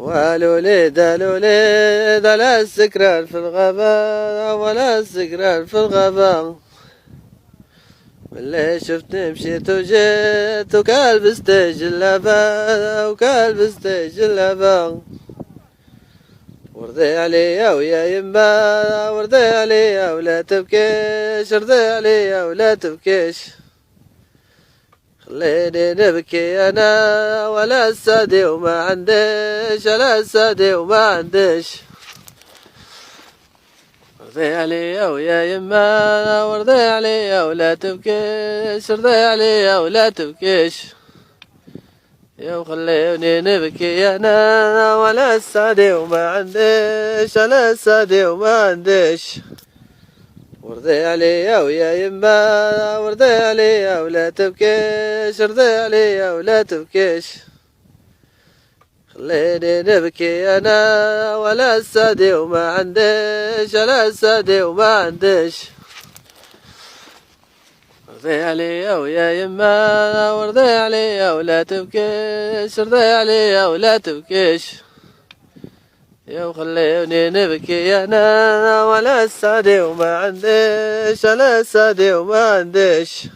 والوليد الوليد على السكران في الغابة ولا السكران في الغابة. واللي شفتني مشيت وجيت وكلبست جلابة وكلبست جلابة. وردي عليا ويا يما وردي عليا ولا تبكيش وردي عليا ولا تبكيش. خليني نبكي انا ولا السادي وما عنديش ولا السادي وما عنديش. وردي عليا ويا يما وردي عليا ولا تبكيش وردي عليا ولا تبكيش. يا وخليني نبكي انا ولا السادي وما عنديش ولا السادي وما عنديش. وردي عليا ويا يما وردي عليا ولا تبكيش وردي عليا ولا تبكيش. خليني نبكي انا ولا السادي وما عنديش ولا السادي وما عنديش. وردي عليا ويا يما وردي عليا ولا تبكيش وردي عليا ولا تبكيش. يا وخليني نبكي انا ولا السادي وما عنديش ولا السادي وما عنديش.